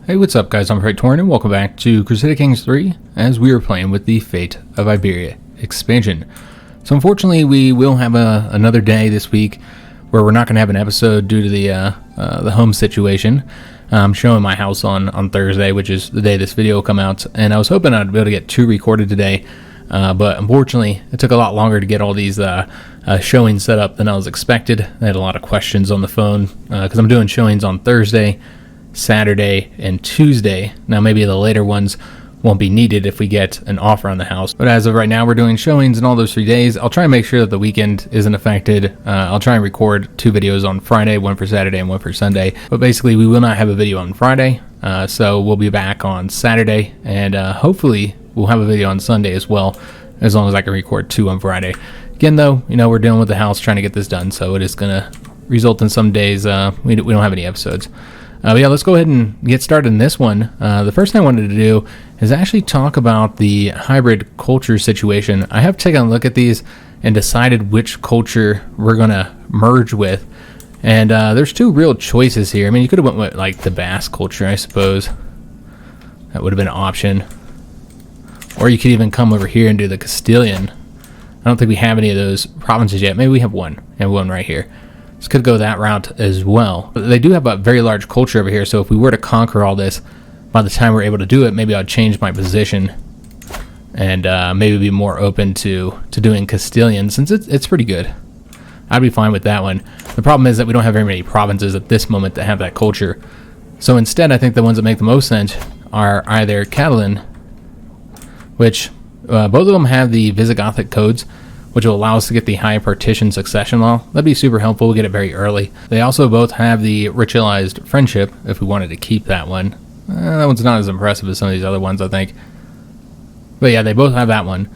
Hey, what's up guys, I'm Praetorian and welcome back to Crusader Kings 3 as we are playing with the Fate of Iberia expansion. So unfortunately we will have another day this week where we're not going to have an episode due to the home situation. I'm showing my house on Thursday, which is the day this video will come out, and I was hoping I'd be able to get 2 recorded today, but unfortunately it took a lot longer to get all these showings set up than I was expected. I had a lot of questions on the phone because I'm doing showings on Thursday, Saturday, and Tuesday. Now maybe the later ones won't be needed if we get an offer on the house, but as of right now we're doing showings in all those 3 days. I'll try and make sure that the weekend isn't affected. I'll try and record 2 videos on Friday, one for Saturday and one for Sunday, but basically we will not have a video on Friday, so we'll be back on Saturday, and hopefully we'll have a video on Sunday as well, as long as I can record 2 on Friday. Again though, you know, we're dealing with the house trying to get this done, so it is going to result in some days we don't have any episodes. But yeah, let's go ahead and get started in this one. The first thing I wanted to do is actually talk about the hybrid culture situation. I have taken a look at these and decided which culture we're going to merge with. And there's 2 real choices here. I mean, you could have went with like the Basque culture, I suppose. That would have been an option. Or you could even come over here and do the Castilian. I don't think we have any of those provinces yet. Maybe we have one. We have one right here. This could go that route as well. But they do have a very large culture over here, so if we were to conquer all this, by the time we're able to do it, maybe I'd change my position and maybe be more open to doing Castilian, since it's pretty good. I'd be fine with that one. The problem is that we don't have very many provinces at this moment that have that culture. So instead, I think the ones that make the most sense are either Catalan, which both of them have the Visigothic codes, which will allow us to get the high partition succession law. That'd be super helpful. We'll get it very early. They also both have the ritualized friendship, if we wanted to keep that one. That one's not as impressive as some of these other ones, I think. But yeah, they both have that one.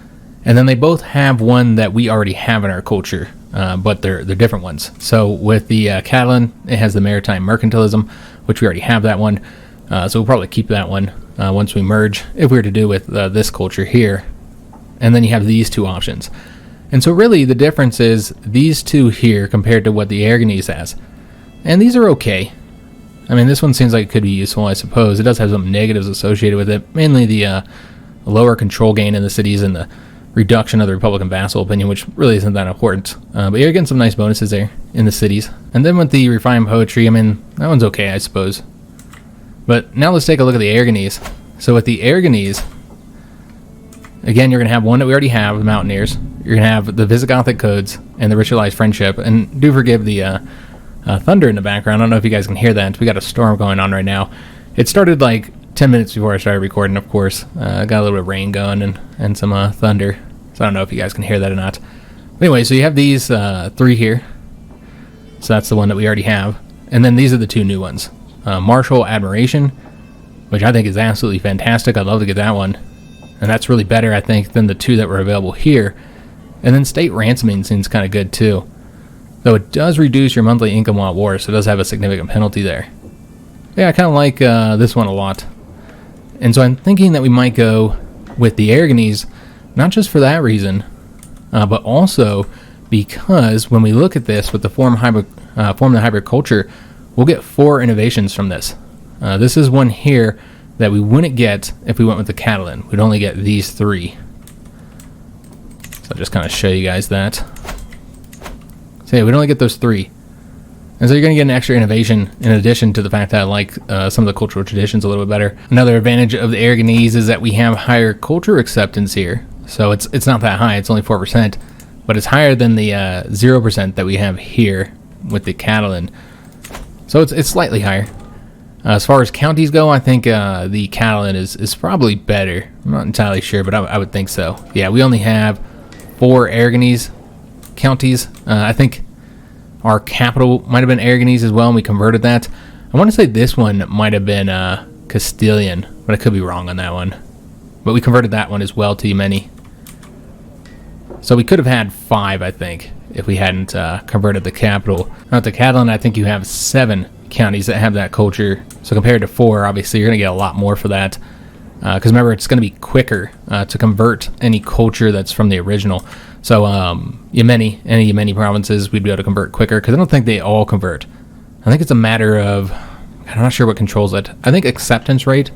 And then they both have one that we already have in our culture, but they're different ones. So with the Catalan, it has the maritime mercantilism, which we already have that one. So we'll probably keep that one once we merge, if we were to do with this culture here. And then you have these 2 options. And so really the difference is these 2 here compared to what the Ergonese has. And these are okay. I mean, this one seems like it could be useful, I suppose. It does have some negatives associated with it, mainly the lower control gain in the cities and the reduction of the Republican vassal opinion, which really isn't that important. But you're getting some nice bonuses there in the cities. And then with the refined poetry, I mean, that one's okay, I suppose. But now let's take a look at the Ergonese. So with the Ergonese, again, you're going to have one that we already have, the Mountaineers. You're going to have the Visigothic codes and the ritualized friendship. And do forgive the thunder in the background. I don't know if you guys can hear that. We got a storm going on right now. It started like 10 minutes before I started recording, of course. Got a little bit of rain going and some thunder. So I don't know if you guys can hear that or not. Anyway, so you have these 3 here. So that's the one that we already have. And then these are the 2 new ones. Martial Admiration, which I think is absolutely fantastic. I'd love to get that one. And that's really better, I think, than the 2 that were available here. And then State Ransoming seems kind of good, too. Though it does reduce your monthly income while at war, so it does have a significant penalty there. Yeah, I kind of like this one a lot. And so I'm thinking that we might go with the Ergonese, not just for that reason, but also because when we look at this with the form the hybrid culture, we'll get 4 innovations from this. This is one here that we wouldn't get if we went with the Catalan. We'd only get these 3. So I'll just kind of show you guys that. So yeah, we'd only get those 3. And so you're going to get an extra innovation in addition to the fact that I like some of the cultural traditions a little bit better. Another advantage of the Ergonese is that we have higher culture acceptance here. So it's not that high, it's only 4%, but it's higher than the 0% that we have here with the Catalan. So it's slightly higher. As far as counties go, I think the Catalan is probably better. I'm not entirely sure, but I would think so. Yeah, we only have 4 Ergonese counties. I think our capital might have been Ergonese as well, and we converted that. I want to say this one might have been Castilian, but I could be wrong on that one. But we converted that one as well to Yemeni. So we could have had 5, I think, if we hadn't converted the capital. Now at the Catalan, I think you have 7 counties that have that culture. So compared to 4, obviously you're going to get a lot more for that. Because remember, it's going to be quicker to convert any culture that's from the original. So any Yemeni provinces, we'd be able to convert quicker, because I don't think they all convert. I think it's a matter of I'm not sure what controls it. I think acceptance rate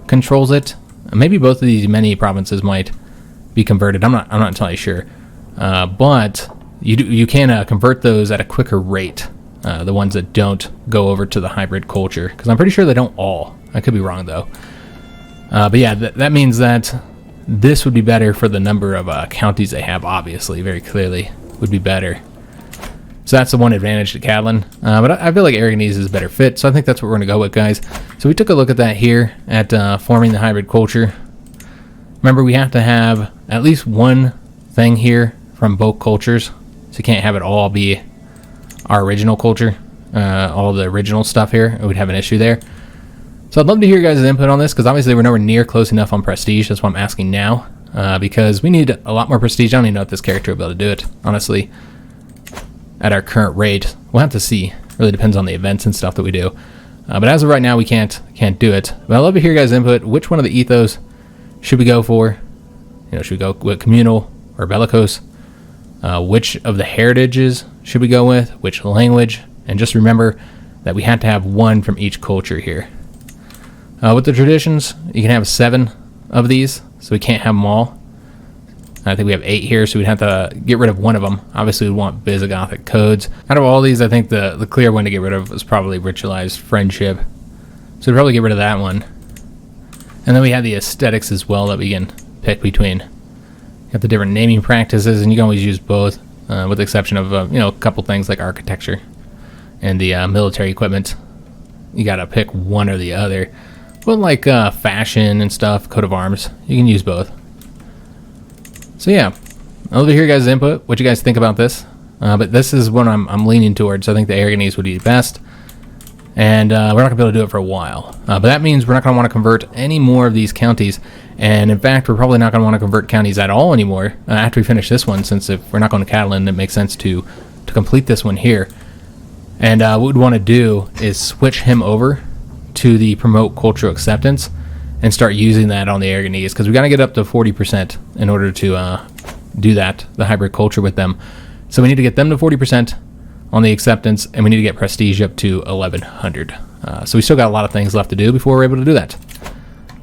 controls it. Maybe both of these Yemeni provinces might be converted. I'm not entirely sure. But you can convert those at a quicker rate. The ones that don't go over to the hybrid culture, because I'm pretty sure they don't all. I could be wrong though. But yeah, that means that this would be better for the number of counties they have. Obviously, very clearly would be better. So that's the one advantage to Catalan. But I feel like Ergonese is a better fit, so I think that's what we're going to go with, guys. So we took a look at that here at forming the hybrid culture. Remember, we have to have at least one thing here from both cultures. So you can't have it all be our original culture, all the original stuff here. We'd have an issue there. So I'd love to hear your guys' input on this, because obviously we're nowhere near close enough on prestige. That's why I'm asking now, because we need a lot more prestige. I don't even know if this character will be able to do it, honestly. At our current rate, we'll have to see. Really depends on the events and stuff that we do. But as of right now, we can't do it. But I'd love to hear your guys' input. Which one of the ethos should we go for? You know, should we go with communal or bellicose? Which of the heritages should we go with? Which language? And just remember that we have to have one from each culture here. With the traditions, you can have 7 of these, so we can't have them all. I think we have 8 here, so we'd have to get rid of one of them. Obviously, we want Visigothic codes. Out of all these, I think the clear one to get rid of is probably ritualized friendship. So we'd probably get rid of that one. And then we have the aesthetics as well that we can pick between. You have the different naming practices, and you can always use both, with the exception of a couple things like architecture and the military equipment. You got to pick one or the other. But like fashion and stuff, coat of arms, you can use both. So yeah, I'd love to hear your guys' input, what you guys think about this. But this is what I'm leaning towards. I think the Ergonese would be best. And we're not going to be able to do it for a while. But that means we're not going to want to convert any more of these counties. And in fact, we're probably not going to want to convert counties at all anymore after we finish this one, since if we're not going to Catalan, it makes sense to complete this one here. And what we'd want to do is switch him over to the promote cultural acceptance and start using that on the Ergonese, because we got to get up to 40% in order to do that, the hybrid culture with them. So we need to get them to 40% on the acceptance, and we need to get prestige up to 1100. So we still got a lot of things left to do before we're able to do that.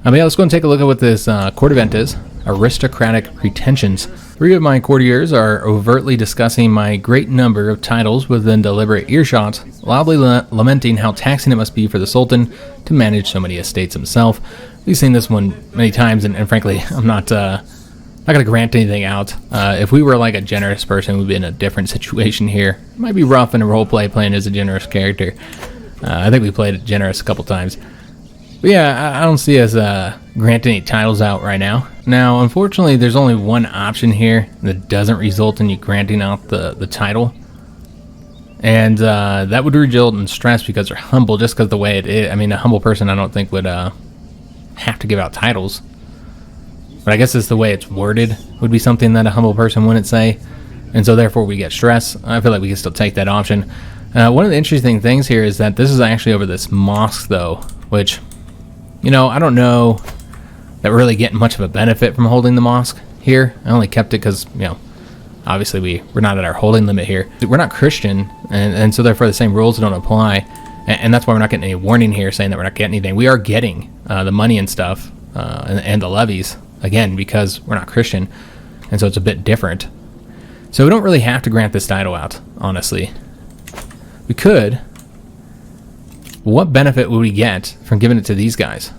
Yeah, let's go and take a look at what this court event is. Aristocratic pretensions. 3 of my courtiers are overtly discussing my great number of titles within deliberate earshot, loudly lamenting how taxing it must be for the Sultan to manage so many estates himself. We've seen this one many times, and frankly, I'm not going to grant anything out. If we were like a generous person, we'd be in a different situation here. It might be rough in a roleplay playing as a generous character. I think we played generous a couple times. But yeah, I don't see us granting any titles out right now. Now, unfortunately, there's only one option here that doesn't result in you granting out the title. And that would result in stress because they're humble, just because the way it is. I mean, a humble person I don't think would have to give out titles. But I guess it's the way it's worded would be something that a humble person wouldn't say. And so therefore we get stress. I feel like we can still take that option. One of the interesting things here is that this is actually over this mosque though, which, I don't know that we're really getting much of a benefit from holding the mosque here. I only kept it because, obviously we're not at our holding limit here. We're not Christian, and so therefore the same rules don't apply. And that's why we're not getting any warning here saying that we're not getting anything. We are getting the money and stuff and the levies, again, because we're not Christian. And so it's a bit different. So we don't really have to grant this title out, honestly. We could. What benefit would we get from giving it to these guys?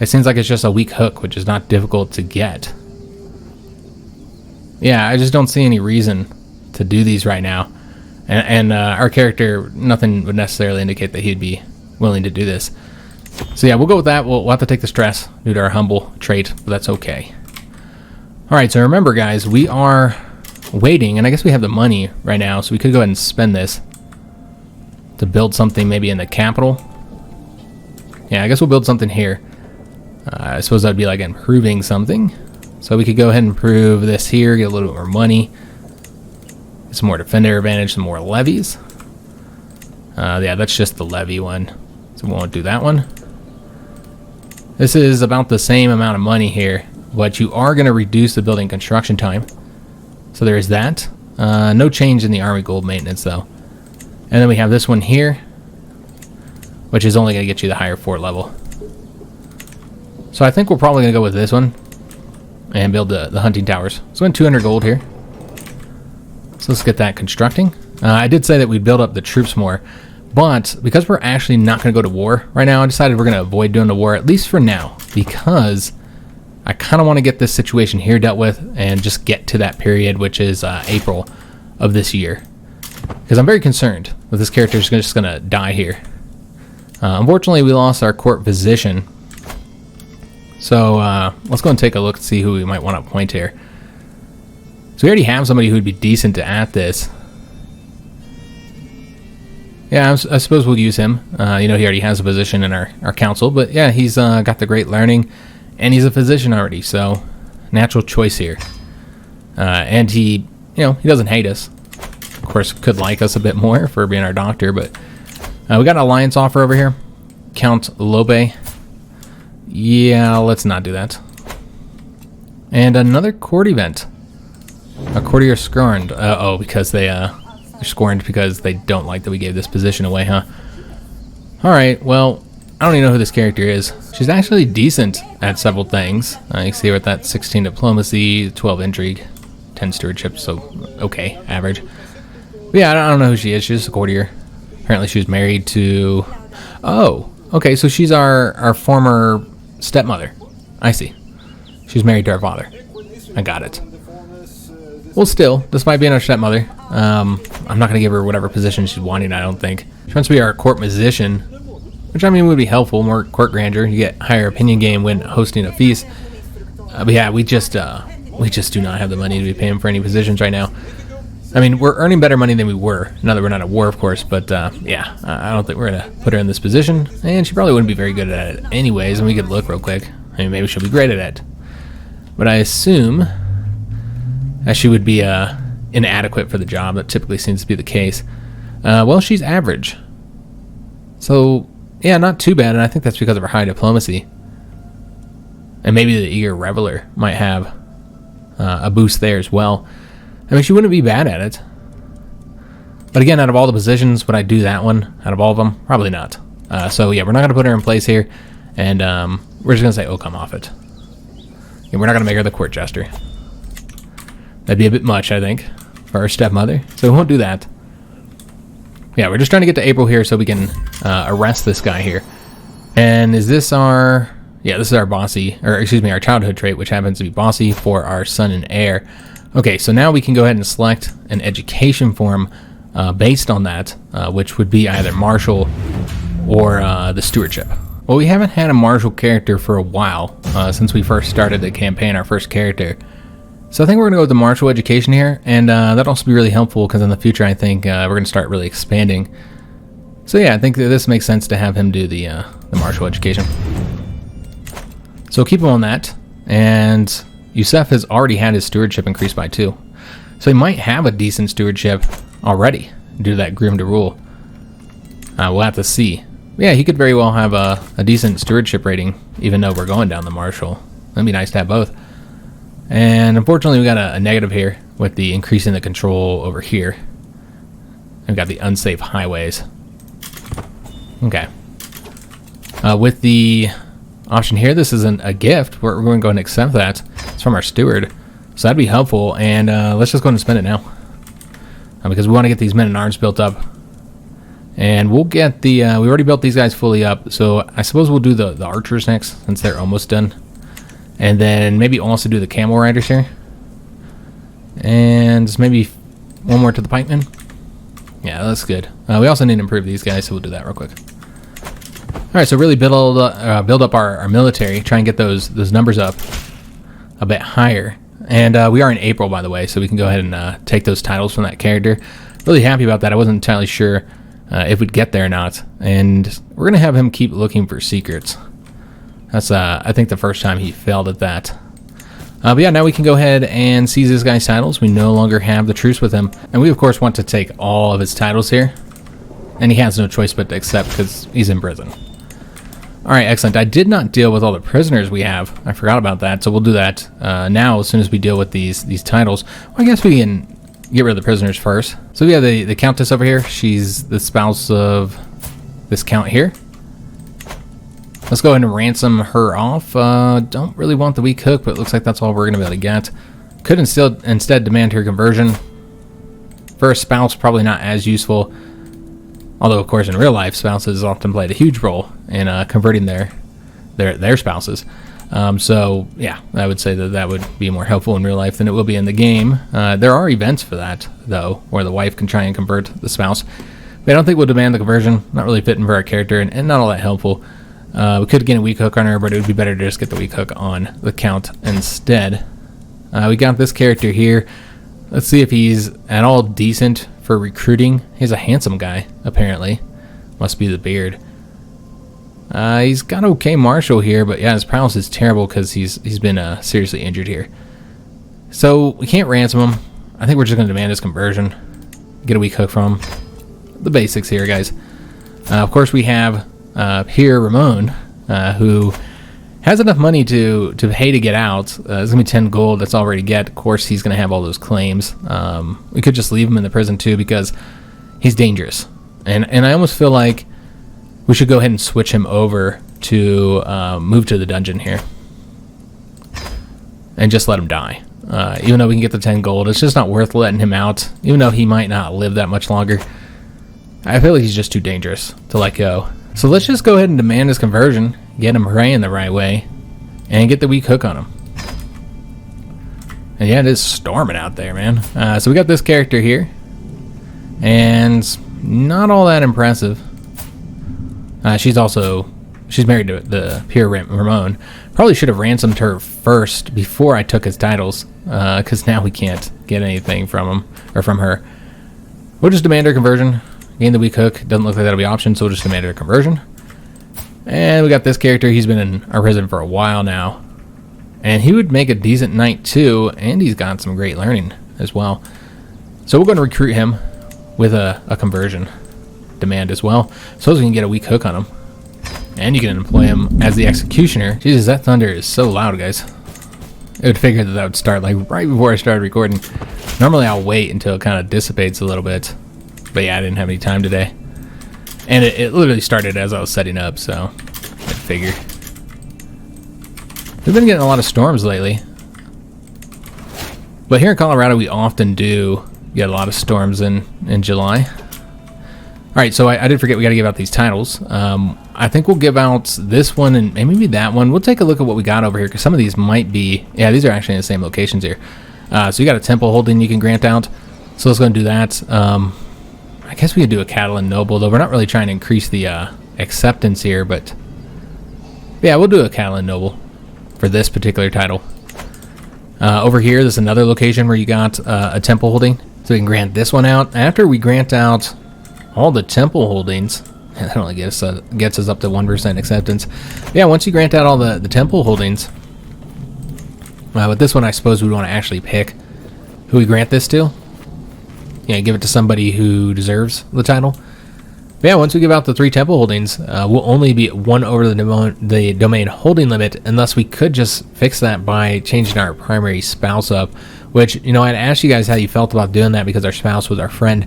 It seems like it's just a weak hook, which is not difficult to get. Yeah, I just don't see any reason to do these right now. And our character, nothing would necessarily indicate that he'd be willing to do this. So yeah, we'll go with that. We'll have to take the stress due to our humble trait, but that's okay. Alright, so remember guys, we are waiting, and I guess we have the money right now, so we could go ahead and spend this to build something maybe in the capital. Yeah, I guess we'll build something here. I suppose that would be like improving something. So we could go ahead and improve this here, get a little bit more money. Get some more defender advantage, some more levies. Yeah, that's just the levy one. So we won't do that one. This is about the same amount of money here, but you are going to reduce the building construction time. So there is that. No change in the army gold maintenance though. And then we have this one here, which is only going to get you the higher fort level. So I think we're probably going to go with this one and build the hunting towers. So in 200 gold here. So let's get that constructing. I did say that we'd build up the troops more, but because we're actually not going to go to war right now, I decided we're going to avoid doing the war, at least for now, because I kind of want to get this situation here dealt with and just get to that period, which is April of this year. Because I'm very concerned that this character is just going to die here. Unfortunately, we lost our court physician. So let's go and take a look and see who we might want to appoint here. So we already have somebody who would be decent at this. Yeah, I suppose we'll use him. You know, he already has a position in our council, but yeah, he's got the great learning, and he's a physician already, so natural choice here. And he, you know, he doesn't hate us. Of course, could like us a bit more for being our doctor, but we got an alliance offer over here. Count Lobe. Yeah, let's not do that. And another court event. A courtier scorned. Oh, because they're scorned because they don't like that we gave this position away, huh? Alright, well, I don't even know who this character is. She's actually decent at several things. You can see her with that 16 diplomacy, 12 intrigue, 10 stewardship, so okay, average. But yeah, I don't know who she is. She's just a courtier. Apparently she was married to... Oh, okay, so she's our former stepmother. I see. She's married to our father. I got it. Well, still, despite being our stepmother, I'm not going to give her whatever position she's wanting, I don't think. She wants to be our court musician, which I mean would be helpful. More court grandeur. You get higher opinion game when hosting a feast. But yeah, we just do not have the money to be paying for any positions right now. I mean, we're earning better money than we were. Now that we're not at war, of course, but yeah, I don't think we're going to put her in this position. And she probably wouldn't be very good at it anyways, and we could look real quick. I mean, maybe she'll be great at it. But I assume that she would be inadequate for the job. That typically seems to be the case. Well, she's average. So, yeah, not too bad, and I think that's because of her high diplomacy. And maybe the eager reveler might have a boost there as well. I mean, she wouldn't be bad at it. But again, out of all the positions, would I do that one? Out of all of them? Probably not. So yeah, we're not going to put her in place here. And we're just going to say, oh, come off it. Yeah, we're not going to make her the court jester. That'd be a bit much, I think, for our stepmother. So we won't do that. Yeah, we're just trying to get to April here so we can arrest this guy here. And is this our... Yeah, this is our bossy, or excuse me, our childhood trait, which happens to be bossy for our son and heir. Okay, so now we can go ahead and select an education form based on that, which would be either martial or the stewardship. Well, we haven't had a martial character for a while, since we first started the campaign, our first character. So I think we're going to go with the martial education here, and that'll also be really helpful because in the future I think we're going to start really expanding. So yeah, I think that this makes sense to have him do the martial education. So keep him on that, and Yusef has already had his stewardship increased by 2. So he might have a decent stewardship already due to that Grim to Rule. We'll have to see. Yeah, he could very well have a decent stewardship rating, even though we're going down the martial. That'd be nice to have both. And unfortunately, we got a negative here with the increasing the control over here. We've got the unsafe highways. Okay. With the option here, this isn't a gift. We're going to go ahead and accept that. It's from our steward. So that'd be helpful. And let's just go ahead and spend it now. Because we want to get these men-at-arms built up. And we'll get the... we already built these guys fully up. So I suppose we'll do the archers next, since they're almost done. And then maybe also do the camel riders here. And just maybe one more to the pikemen. Yeah, that's good. We also need to improve these guys, so we'll do that real quick. Alright, so really build up our military. Try and get those numbers up a bit higher. And we are in April, by the way, so we can go ahead and take those titles from that character. Really happy about that. I wasn't entirely sure if we'd get there or not. And we're going to have him keep looking for secrets. That's, I think, the first time he failed at that. But yeah, now we can go ahead and seize this guy's titles. We no longer have the truce with him. And we, of course, want to take all of his titles here. And he has no choice but to accept because he's in prison. Alright, excellent. I did not deal with all the prisoners we have. I forgot about that, so we'll do that now as soon as we deal with these titles. Well, I guess we can get rid of the prisoners first. So we have the Countess over here. She's the spouse of this Count here. Let's go ahead and ransom her off. Don't really want the weak hook, but it looks like that's all we're going to be able to get. Could instead demand her conversion. For a spouse, probably not as useful. Although, of course, in real life, spouses often played a huge role in converting their spouses. So, yeah, I would say that would be more helpful in real life than it will be in the game. There are events for that, though, where the wife can try and convert the spouse. But I don't think we'll demand the conversion. Not really fitting for our character, and not all that helpful. We could get a weak hook on her, but it would be better to just get the weak hook on the Count instead. We got this character here. Let's see if he's at all decent for recruiting. He's a handsome guy, apparently. Must be the beard. He's got okay martial here, but yeah, his prowess is terrible because he's been seriously injured here. So we can't ransom him. I think we're just going to demand his conversion. Get a weak hook from him. The basics here, guys. Of course, we have here Ramon, who has enough money to pay to get out. There's going to be 10 gold that's already get. Of course, he's going to have all those claims. We could just leave him in the prison, too, because he's dangerous. And I almost feel like we should go ahead and switch him over to move to the dungeon here. And just let him die. Even though we can get the 10 gold, it's just not worth letting him out. Even though he might not live that much longer. I feel like he's just too dangerous to let go. So let's just go ahead and demand his conversion. Get him praying the right way. And get the weak hook on him. And yeah, it is storming out there, man. So we got this character here. And not all that impressive. She's married to the pure Ramon. Probably should have ransomed her first before I took his titles. Because now we can't get anything from him, or from her. We'll just demand her conversion. Gain the weak hook. Doesn't look like that'll be an option, so we'll just demand her conversion. And we got this character. He's been in our prison for a while now. And he would make a decent knight too, and he's got some great learning as well. So we're going to recruit him with a conversion demand as well. So we can get a weak hook on him. And you can employ him as the executioner. Jesus, that thunder is so loud, guys. I would figure that would start like right before I started recording. Normally I'll wait until it kind of dissipates a little bit. But yeah, I didn't have any time today. And it literally started as I was setting up, so I figure. We've been getting a lot of storms lately. But here in Colorado, we often do get a lot of storms in July. Alright, so I did forget we got to give out these titles. I think we'll give out this one and maybe that one. We'll take a look at what we got over here, because some of these might be... Yeah, these are actually in the same locations here. So you got a temple holding you can grant out. So let's go and do that. I guess we could do a Catalan Noble, though we're not really trying to increase the acceptance here, but yeah, we'll do a Catalan Noble for this particular title. Over here, there's another location where you got a temple holding, so we can grant this one out. After we grant out all the temple holdings, that only gets us up to 1% acceptance. Yeah, once you grant out all the temple holdings, with this one, I suppose we want to actually pick who we grant this to. Yeah, give it to somebody who deserves the title. But yeah, once we give out the 3 temple holdings, we'll only be 1 over the domain holding limit, unless we could just fix that by changing our primary spouse up, which, you know, I'd asked you guys how you felt about doing that because our spouse was our friend.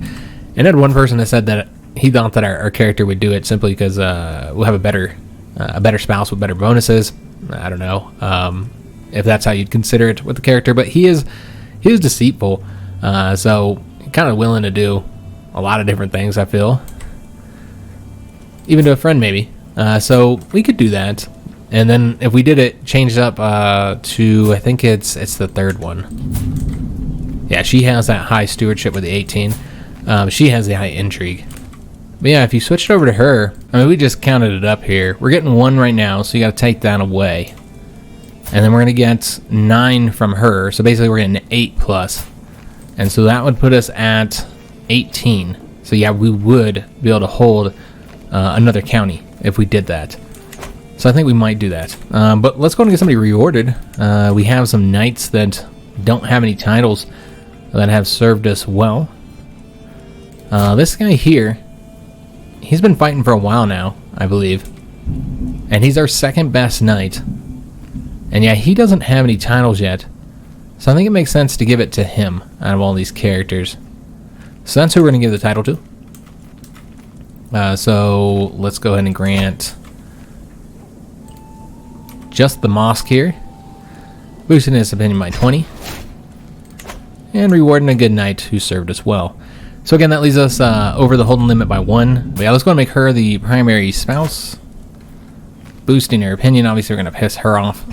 And I had one person that said that he thought that our character would do it simply because we'll have a better spouse with better bonuses. I don't know if that's how you'd consider it with the character, but he is deceitful, so kind of willing to do a lot of different things, I feel. Even to a friend, maybe. So we could do that. And then if we did it, change up to, I think it's the 3rd one. Yeah, she has that high stewardship with the 18. She has the high intrigue. But yeah, if you switched over to her, I mean, we just counted it up here. We're getting 1 right now, so you got to take that away. And then we're going to get 9 from her. So basically we're getting 8 plus. And so that would put us at 18. So yeah, we would be able to hold another county if we did that. So I think we might do that. But let's go and get somebody reordered. We have some knights that don't have any titles that have served us well. This guy here, he's been fighting for a while now, I believe. And he's our 2nd best knight. And yeah, he doesn't have any titles yet. So I think it makes sense to give it to him out of all these characters. So that's who we're going to give the title to. So let's go ahead and grant just the mosque here, boosting his opinion by 20, and rewarding a good knight who served us well. So again, that leaves us over the holding limit by 1. But yeah, let's go and make her the primary spouse. Boosting her opinion, obviously we're going to piss her off.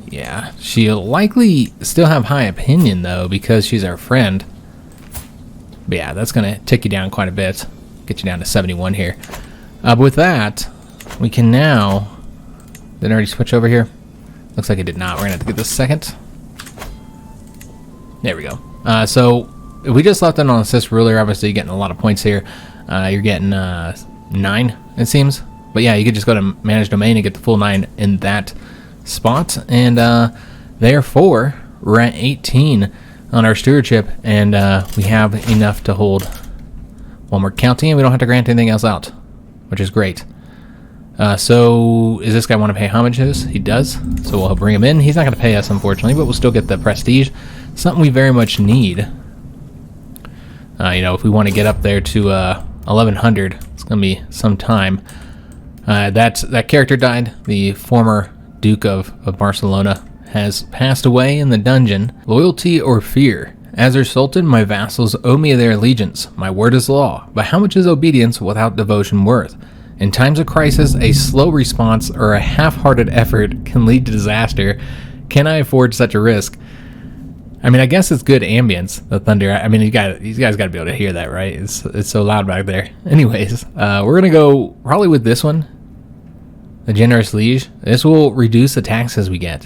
Yeah, she'll likely still have high opinion though, because she's our friend. But yeah, that's going to tick you down quite a bit. Get you down to 71 here. But with that, we can now... Did it already switch over here? Looks like it did not. We're going to have to get this second. There we go. So... If we just left it on assist ruler, obviously you're getting a lot of points here. You're getting 9, it seems. But yeah, you could just go to manage domain and get the full 9 in that spot. And therefore, we're at 18 on our stewardship. And we have enough to hold one more county. And we don't have to grant anything else out, which is great. So, does this guy want to pay homages? He does. So we'll bring him in. He's not going to pay us, unfortunately, but we'll still get the prestige. Something we very much need. You know, if we want to get up there to 1100, it's going to be some time. That character died. The former Duke of Barcelona has passed away in the dungeon. Loyalty or fear? As their sultan, my vassals owe me their allegiance. My word is law. But how much is obedience without devotion worth? In times of crisis, a slow response or a half-hearted effort can lead to disaster. Can I afford such a risk? I mean, I guess it's good ambience, the thunder. I mean, you guys got to be able to hear that, right? It's so loud back there. Anyways, we're going to go probably with this one, the Generous Liege. This will reduce the taxes we get.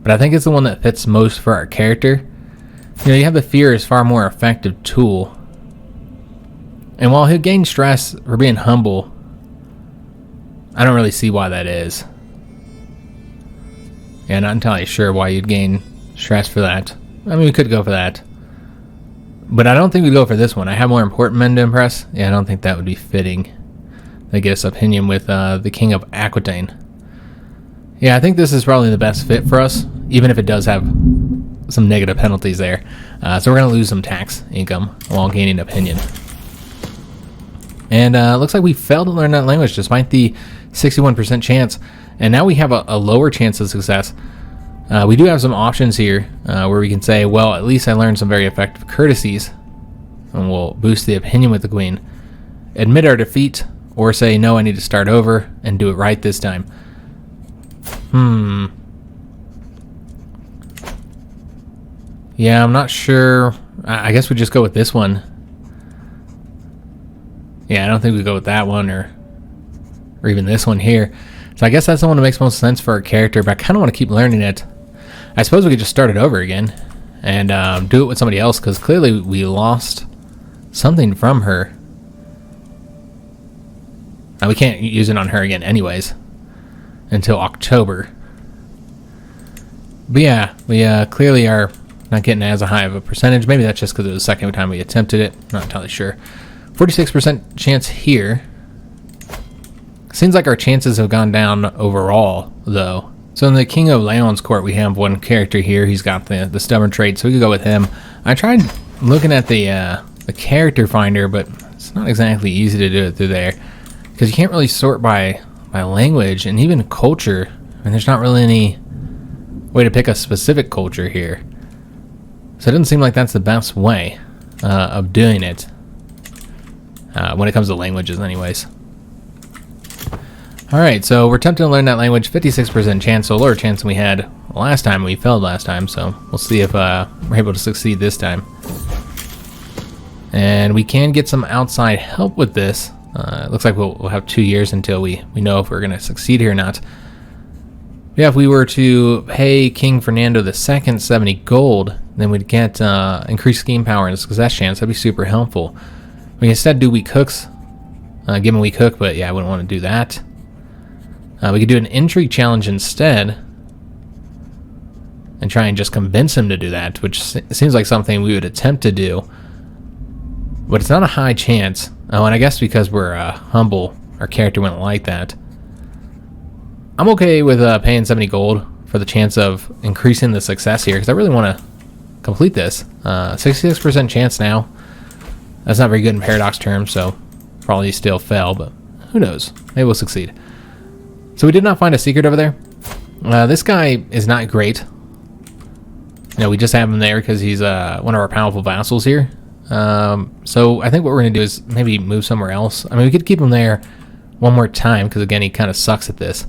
But I think it's the one that fits most for our character. You know, you have the fear is far more effective tool. And while he'll gain stress for being humble, I don't really see why that is. Yeah, not entirely sure why you'd gain stress for that. I mean, we could go for that. But I don't think we'd go for this one. I have more important men to impress. Yeah, I don't think that would be fitting. They get us opinion with the King of Aquitaine. Yeah, I think this is probably the best fit for us, even if it does have some negative penalties there. So we're going to lose some tax income while gaining opinion. And looks like we failed to learn that language despite the 61% chance. And now we have a lower chance of success. We do have some options here where we can say, well, at least I learned some very effective courtesies, and we'll boost the opinion with the queen. Admit our defeat, or say, no, I need to start over and do it right this time. Yeah, I'm not sure. I guess we just go with this one. Yeah, I don't think we go with that one or even this one here. So I guess that's the one that makes most sense for our character, but I kind of want to keep learning it. I suppose we could just start it over again and do it with somebody else, because clearly we lost something from her. Now we can't use it on her again anyways until October. But yeah, we clearly are not getting as high of a percentage. Maybe that's just because it was the second time we attempted it. Not entirely sure. 46% chance here. Seems like our chances have gone down overall, though. So in the King of Leon's court, we have one character here. He's got the stubborn trait, so we could go with him. I tried looking at the character finder, but it's not exactly easy to do it through there, because you can't really sort by language and even culture. I mean, there's not really any way to pick a specific culture here. So it doesn't seem like that's the best way of doing it when it comes to languages anyways. Alright, so we're attempting to learn that language, 56% chance, so lower chance than we had last time. We failed last time, so we'll see if we're able to succeed this time. And we can get some outside help with this. It looks like we'll have 2 years until we know if we're going to succeed here or not. Yeah, if we were to pay King Fernando II 70 gold, then we'd get increased scheme power and success chance. That'd be super helpful. We can instead do weak hooks. Give him a weak hook, but yeah, I wouldn't want to do that. We could do an intrigue challenge instead and try and just convince him to do that, which seems like something we would attempt to do. But it's not a high chance. Oh, and I guess because we're humble, our character wouldn't like that. I'm okay with paying 70 gold for the chance of increasing the success here, because I really want to complete this. 66% chance now. That's not very good in paradox terms, so probably still fail, but who knows? Maybe we'll succeed. So we did not find a secret over there. This guy is not great. We just have him there because he's one of our powerful vassals here. So I think what we're going to do is maybe move somewhere else. I mean, we could keep him there one more time because, again, he kind of sucks at this.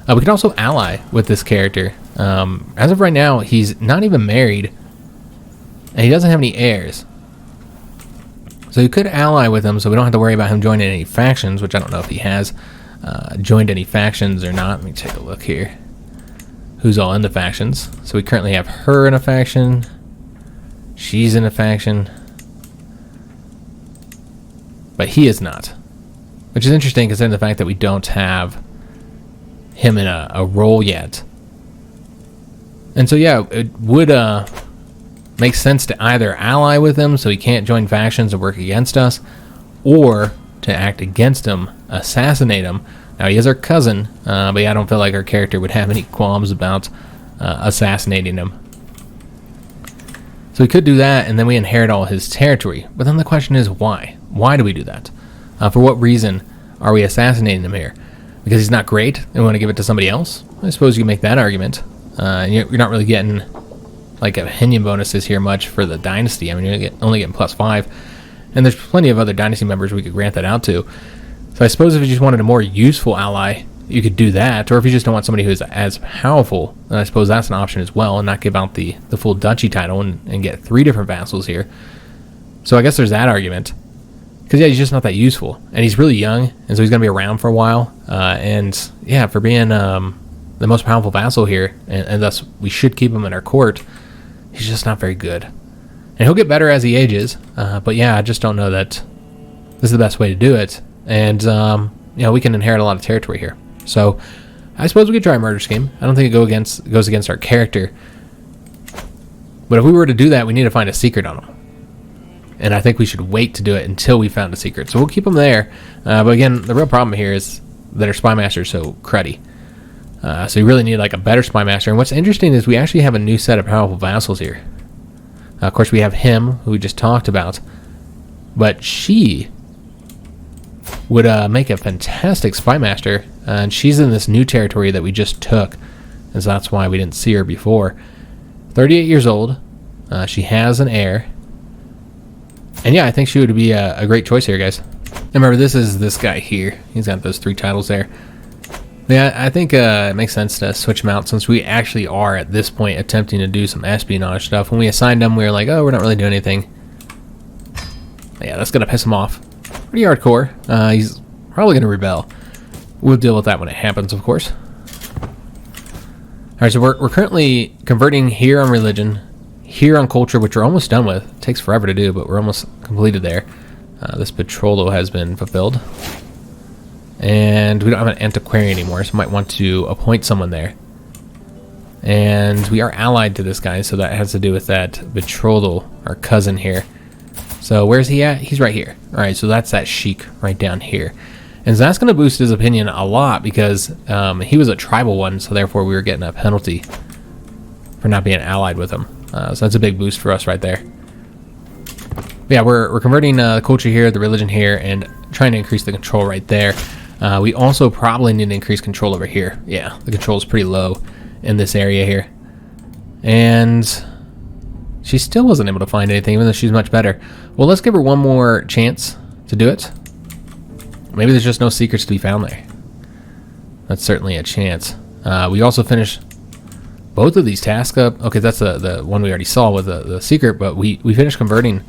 We could also ally with this character. As of right now, he's not even married, and he doesn't have any heirs. So you could ally with him so we don't have to worry about him joining any factions, which I don't know if he has joined any factions or not. Let me take a look here. Who's all in the factions? So we currently have her in a faction. She's in a faction. But he is not. Which is interesting considering the fact that we don't have him in a role yet. And so yeah, it would make sense to either ally with him so he can't join factions and work against us, or to act against him, assassinate him. Now he is our cousin, but yeah, I don't feel like our character would have any qualms about assassinating him. So we could do that, and then we inherit all his territory. But then the question is, why? Why do we do that? For what reason are we assassinating him here? Because he's not great, and we want to give it to somebody else? I suppose you can make that argument. You're not really getting like opinion bonuses here much for the dynasty. I mean, you're only getting +5, and there's plenty of other dynasty members we could grant that out to. So I suppose if you just wanted a more useful ally, you could do that, or if you just don't want somebody who's as powerful, then I suppose that's an option as well, and not give out the full duchy title and get 3 different vassals here. So I guess there's that argument. Because yeah, he's just not that useful, and he's really young, and so he's going to be around for a while, and yeah, for being the most powerful vassal here, and thus we should keep him in our court, he's just not very good. And he'll get better as he ages, but yeah, I just don't know that this is the best way to do it. And we can inherit a lot of territory here. So I suppose we could try a murder scheme. I don't think it goes against our character. But if we were to do that, we need to find a secret on him. And I think we should wait to do it until we found a secret. So we'll keep him there. But again, the real problem here is that our spy master is so cruddy. So you really need like a better spy master. And what's interesting is we actually have a new set of powerful vassals here. Of course, we have him, who we just talked about. But she would make a fantastic spy master, and she's in this new territory that we just took, and so that's why we didn't see her before. 38 years old, she has an heir, and yeah, I think she would be a great choice here, guys. And remember, this is this guy here. He's got those 3 titles there. Yeah, I think it makes sense to switch him out, since we actually are at this point attempting to do some espionage stuff. When we assigned him, we were like, oh, we're not really doing anything. Yeah, that's gonna piss him off. Pretty hardcore. He's probably going to rebel. We'll deal with that when it happens, of course. Alright, so we're currently converting here on religion, here on culture, which we're almost done with. It takes forever to do, but we're almost completed there. This betrothal has been fulfilled. And we don't have an antiquarian anymore, so we might want to appoint someone there. And we are allied to this guy, so that has to do with that betrothal, our cousin here. So where's he at? He's right here. All right, so that's that sheik right down here. And so that's going to boost his opinion a lot because he was a tribal one, so therefore we were getting a penalty for not being allied with him. So that's a big boost for us right there. But yeah, we're converting the culture here, the religion here, and trying to increase the control right there. We also probably need to increase control over here. Yeah, the control is pretty low in this area here. And she still wasn't able to find anything, even though she's much better. Well, let's give her one more chance to do it. Maybe there's just no secrets to be found there. That's certainly a chance. We also finished both of these tasks up. Okay, that's the one we already saw with the secret, but we finished converting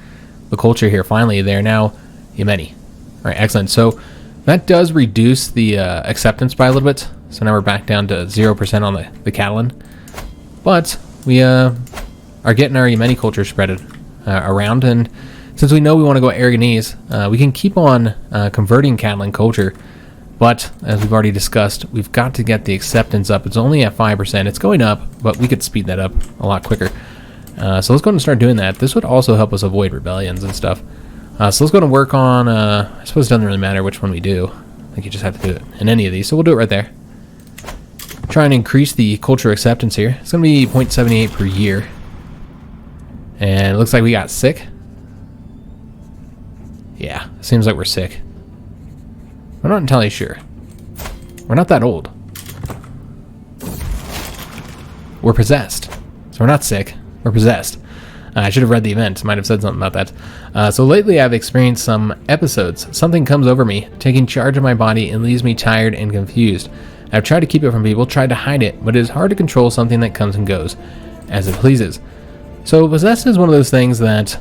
the culture here finally. They're now Yemeni. All right, excellent. So that does reduce the acceptance by a little bit. So now we're back down to 0% on the Catalan. But we are getting our Yemeni culture spread around, and since we know we want to go Ergonese, we can keep on converting Catalan culture, but as we've already discussed, we've got to get the acceptance up. It's only at 5%. It's going up, but we could speed that up a lot quicker. So let's go ahead and start doing that. This would also help us avoid rebellions and stuff. So let's go and work on, I suppose it doesn't really matter which one we do. I think you just have to do it in any of these, so we'll do it right there. Try and increase the culture acceptance here. It's going to be 0.78 per year. And it looks like we got sick. Yeah, seems like we're sick. I'm not entirely sure. We're not that old. we're possessed. So we're not sick, we're possessed. I should have read the event, might have said something about that. So lately I've experienced some episodes. Something comes over me, taking charge of my body and leaves me tired and confused. I've tried to keep it from people, tried to hide it, but it is hard to control something that comes and goes as it pleases. So possessed is one of those things that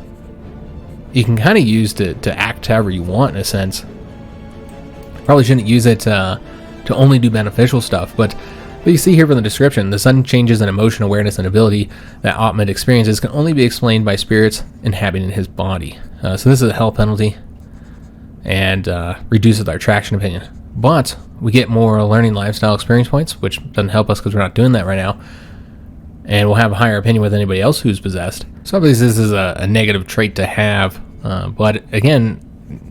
you can kind of use to act however you want in a sense. Probably shouldn't use it to only do beneficial stuff, but you see here from the description, the sudden changes in emotion, awareness, and ability that Ahmed experiences can only be explained by spirits inhabiting his body. So this is a hell penalty and reduces our traction opinion. But we get more learning lifestyle experience points, which doesn't help us because we're not doing that right now. And we'll have a higher opinion with anybody else who's possessed. So obviously this is a negative trait to have, but again,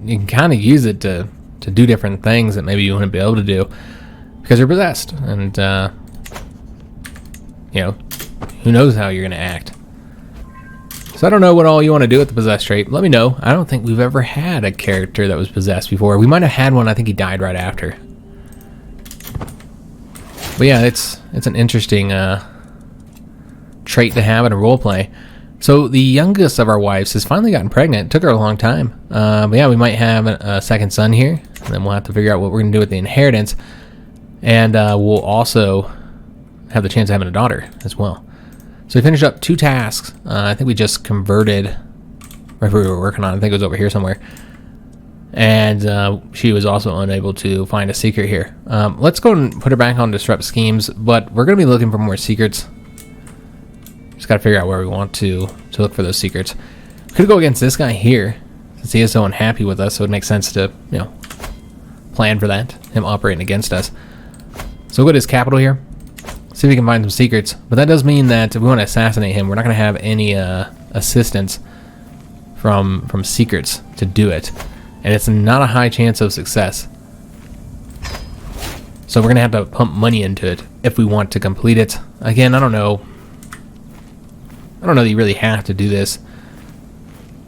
you can kind of use it to do different things that maybe you wouldn't be able to do because you're possessed, and who knows how you're going to act. So I don't know what all you want to do with the possessed trait. Let me know. I don't think we've ever had a character that was possessed before. We might have had one. I think he died right after. But yeah, it's an interesting trait to have in a roleplay. So the youngest of our wives has finally gotten pregnant. It took her a long time. But yeah, we might have a second son here, and then we'll have to figure out what we're going to do with the inheritance. And we'll also have the chance of having a daughter as well. So we finished up 2 tasks. I think we just converted whatever we were working on. I think it was over here somewhere. And she was also unable to find a secret here. Let's go and put her back on Disrupt Schemes, but we're going to be looking for more secrets. Just got to figure out where we want to look for those secrets. Could go against this guy here, since he is so unhappy with us, so it makes sense to, plan for that, him operating against us. So we'll go to his capital here, see if we can find some secrets. But that does mean that if we want to assassinate him, we're not going to have any assistance from secrets to do it. And it's not a high chance of success. So we're going to have to pump money into it if we want to complete it. Again, I don't know that you really have to do this.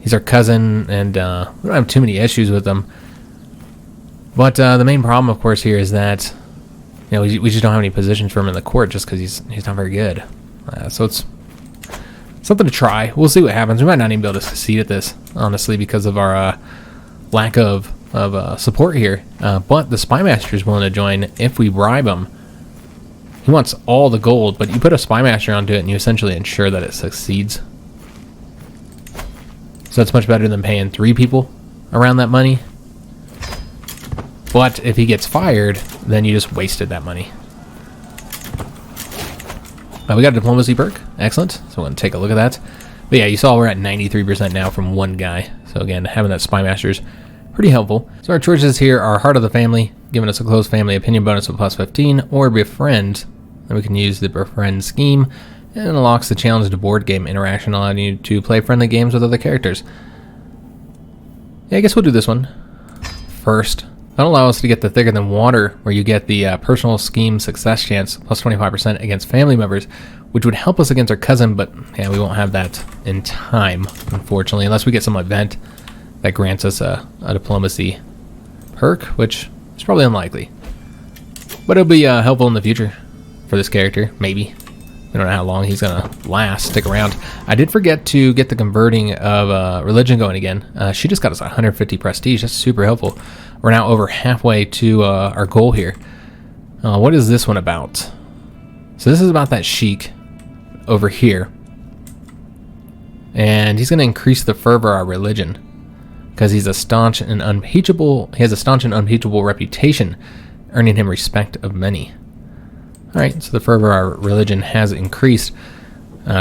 He's our cousin, and we don't have too many issues with him. But the main problem, of course, here is that we just don't have any positions for him in the court just because he's not very good. So it's something to try. We'll see what happens. We might not even be able to succeed at this, honestly, because of our lack of support here. But the Spy Master is willing to join if we bribe him. He wants all the gold, but you put a Spy Master onto it and you essentially ensure that it succeeds. So that's much better than paying 3 people around that money. But if he gets fired, then you just wasted that money. We got a diplomacy perk. Excellent. So we're going to take a look at that. But yeah, you saw we're at 93% now from 1 guy. So again, having that Spy Master is pretty helpful. So our choices here are Heart of the Family, giving us a close family opinion bonus of +15, or Befriend. Then we can use the Befriend scheme, and it unlocks the challenge to board game interaction, allowing you to play friendly games with other characters. Yeah, I guess we'll do this one first. That'll allow us to get the Thicker Than Water, where you get the personal scheme success chance, +25% against family members, which would help us against our cousin, but yeah, we won't have that in time, unfortunately, unless we get some event that grants us a diplomacy perk, which is probably unlikely. But it'll be helpful in the future for this character, maybe. We don't know how long he's going to last. Stick around. I did forget to get the converting of religion going again. She just got us 150 prestige. That's super helpful. We're now over halfway to our goal here. What is this one about? So this is about that sheik over here. And he's going to increase the fervor of our religion because he's a staunch and unimpeachable. He has a staunch and unimpeachable reputation, earning him respect of many. All right, so the fervor of our religion has increased.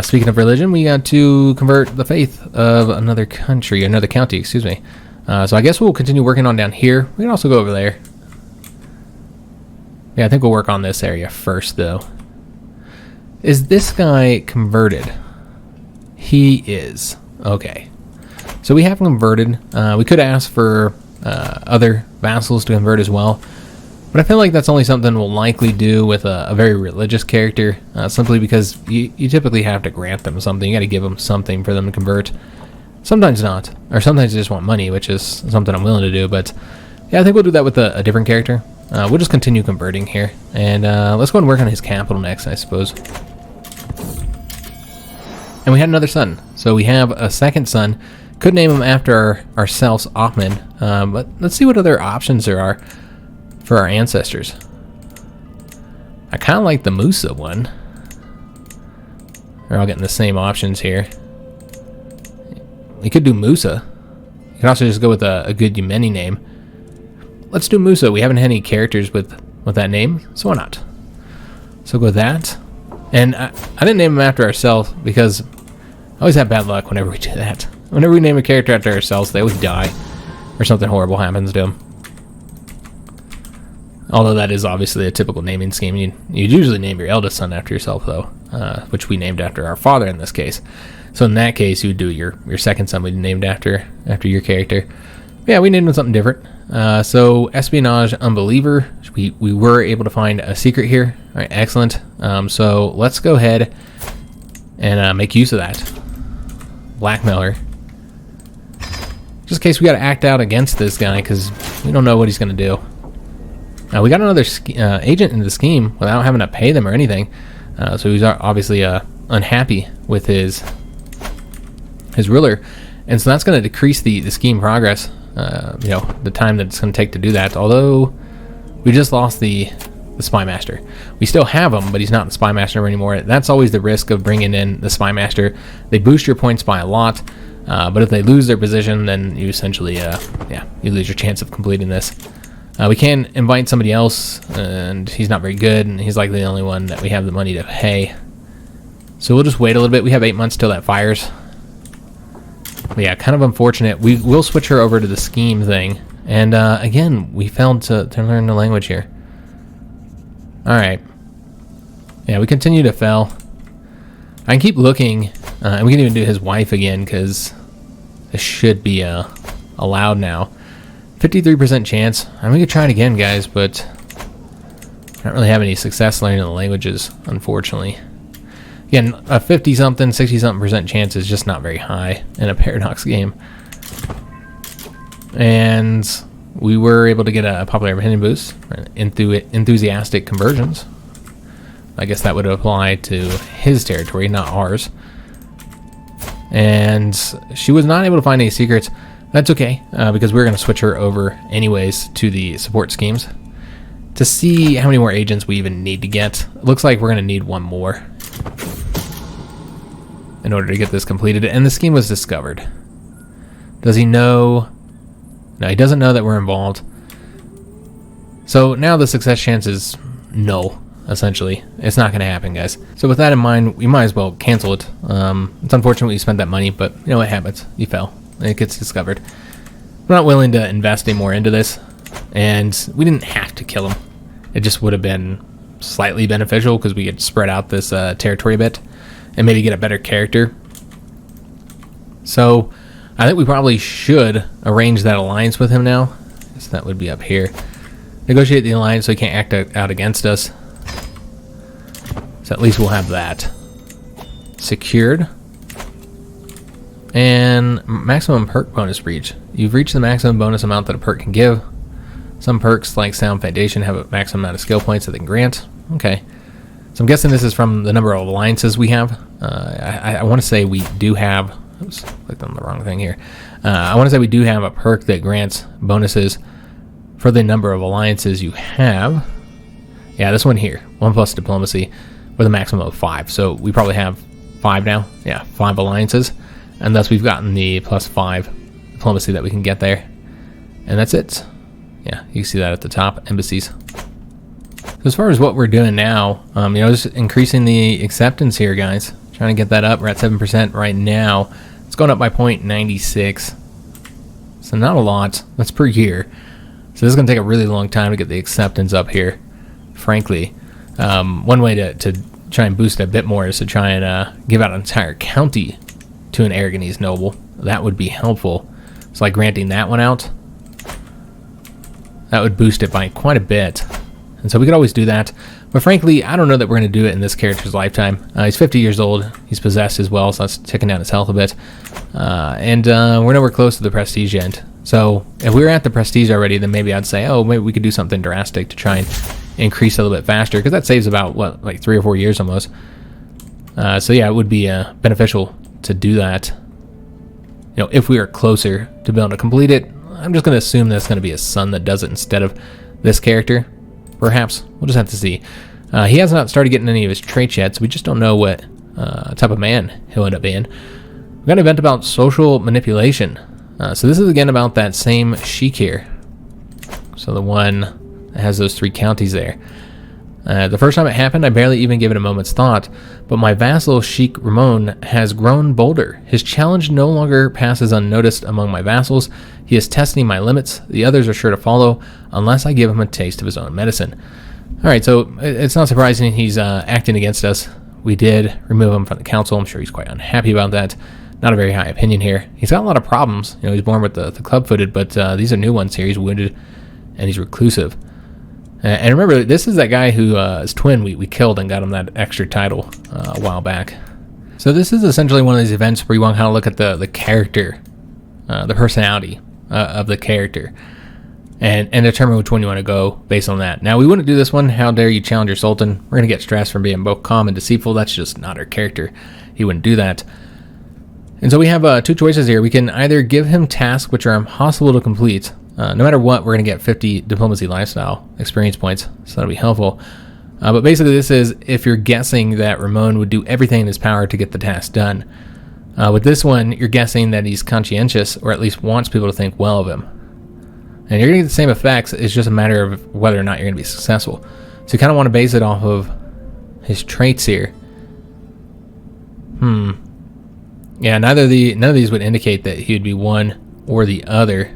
Speaking of religion, we got to convert the faith of another county, excuse me. So I guess we'll continue working on down here. We can also go over there. Yeah, I think we'll work on this area first, though. Is this guy converted? He is. Okay. So we have converted. We could ask for other vassals to convert as well. But I feel like that's only something we'll likely do with a very religious character, simply because you typically have to grant them something. You got to give them something for them to convert. Sometimes not, or sometimes they just want money, which is something I'm willing to do. But yeah, I think we'll do that with a different character. We'll just continue converting here, and let's go and work on his capital next, I suppose. And we had another son. So we have a second son. Could name him after ourselves, Ahmed. But let's see what other options there are for our ancestors. I kind of like the Musa one. They're all getting the same options here. We could do Musa. You can also just go with a good Yemeni name. Let's do Musa. We haven't had any characters with that name, so why not? So go with that. And I didn't name him after ourselves because I always have bad luck whenever we do that. Whenever we name a character after ourselves, they always die. Or something horrible happens to them. Although that is obviously a typical naming scheme. You'd usually name your eldest son after yourself, though. Which we named after our father in this case. So in that case, you would do your second son would be named after your character. Yeah, we named him something different. So Espionage Unbeliever. We were able to find a secret here. All right, excellent. So let's go ahead and make use of that. Blackmailer. Just in case we got to act out against this guy because we don't know what he's going to do. We got another agent in the scheme without having to pay them or anything. So he's obviously unhappy with his ruler. And so that's going to decrease the scheme progress. The time that it's going to take to do that. Although we just lost the Spy Master. We still have him, but he's not the Spy Master anymore. That's always the risk of bringing in the Spy Master. They boost your points by a lot. But if they lose their position, then you essentially, you lose your chance of completing this. We can invite somebody else, and he's not very good, and he's likely the only one that we have the money to pay. So we'll just wait a little bit. We have 8 months till that fires. But yeah, kind of unfortunate. We will switch her over to the scheme thing. And again, we failed to learn the language here. Alright. Yeah, we continue to fail. I can keep looking, and we can even do his wife again, because this should be allowed now. 53% chance. I mean, we could try it again, guys, but I don't really have any success learning the languages, unfortunately. Again, a 50-something, 60-something% chance is just not very high in a Paradox game. And we were able to get a popular opinion boost, enthusiastic conversions. I guess that would apply to his territory, not ours. And she was not able to find any secrets. That's okay, because we're going to switch her over anyways to the support schemes to see how many more agents we even need to get. It looks like we're going to need one more in order to get this completed. And the scheme was discovered. Does he know? No, he doesn't know that we're involved. So now the success chance is null, essentially. It's not going to happen, guys. So with that in mind, we might as well cancel it. It's unfortunate we spent that money, but you know what happens. You fell. It gets discovered. We're not willing to invest any more into this, and we didn't have to kill him. It just would have been slightly beneficial because we could spread out this territory a bit and maybe get a better character. So I think we probably should arrange that alliance with him now. So that would be up here. Negotiate the alliance so he can't act out against us. So at least we'll have that secured. And maximum perk bonus breach. You've reached the maximum bonus amount that a perk can give. Some perks, like Sound Foundation, have a maximum amount of skill points that they can grant. Okay. So I'm guessing this is from the number of alliances we have. I want to say we do have... Oops, clicked on the wrong thing here. I want to say we do have a perk that grants bonuses for the number of alliances you have. Yeah, this one here. 1 plus diplomacy with a maximum of 5. So we probably have 5 now. Yeah, 5 alliances. And thus we've gotten the +5 diplomacy that we can get there. And that's it. Yeah, you can see that at the top, embassies. So as far as what we're doing now, just increasing the acceptance here, guys. Trying to get that up. We're at 7% right now. It's going up by 0.96. So not a lot. That's per year. So this is going to take a really long time to get the acceptance up here, frankly. One way to try and boost it a bit more is to try and give out an entire county to an Ergonese noble. That would be helpful. So like granting that one out, that would boost it by quite a bit. And so we could always do that. But frankly, I don't know that we're going to do it in this character's lifetime. He's 50 years old. He's possessed as well, so that's ticking down his health a bit. And we're nowhere close to the prestige yet. So if we were at the prestige already, then maybe I'd say, oh, maybe we could do something drastic to try and increase a little bit faster, because that saves about, what, like 3 or 4 years almost. So yeah, it would be beneficial to do that. You know, if we are closer to being able to complete it. I'm just going to assume that's going to be his son that does it instead of this character. Perhaps. We'll just have to see. He has not started getting any of his traits yet, so we just don't know what type of man he'll end up being. We've got an event about social manipulation. So this is again about that same sheik here. So the one that has those 3 counties there. The first time it happened, I barely even gave it a moment's thought, but my vassal Sheik Ramon has grown bolder. His challenge no longer passes unnoticed among my vassals. He is testing my limits. The others are sure to follow, unless I give him a taste of his own medicine. Alright, so it's not surprising he's acting against us. We did remove him from the council. I'm sure he's quite unhappy about that. Not a very high opinion here. He's got a lot of problems. You know, he's born with the club-footed, but these are new ones here. He's wounded, and he's reclusive. And remember, this is that guy who his twin we killed and got him that extra title a while back. So this is essentially one of these events where you want to kind of look at the character, the personality of the character, and determine which one you want to go based on that. Now, we wouldn't do this one, How Dare You Challenge Your Sultan. We're going to get stressed from being both calm and deceitful. That's just not our character. He wouldn't do that. And so we have 2 choices here. We can either give him tasks which are impossible to complete. No matter what, we're going to get 50 diplomacy lifestyle experience points, so that'll be helpful. But basically this is if you're guessing that Ramon would do everything in his power to get the task done. With this one, you're guessing that he's conscientious, or at least wants people to think well of him. And you're going to get the same effects, it's just a matter of whether or not you're going to be successful. So you kind of want to base it off of his traits here. Yeah, none of these would indicate that he would be one or the other.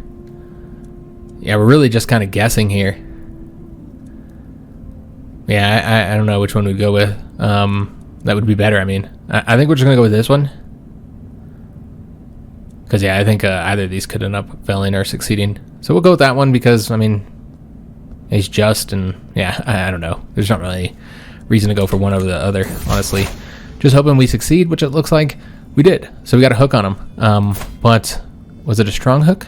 Yeah, we're really just kind of guessing here. Yeah, I don't know which one we'd go with. That would be better, I mean. I think we're just going to go with this one. Because, yeah, I think either of these could end up failing or succeeding. So we'll go with that one because, I mean, he's just, and, yeah, I don't know. There's not really reason to go for one over the other, honestly. Just hoping we succeed, which it looks like we did. So we got a hook on him. But was it a strong hook?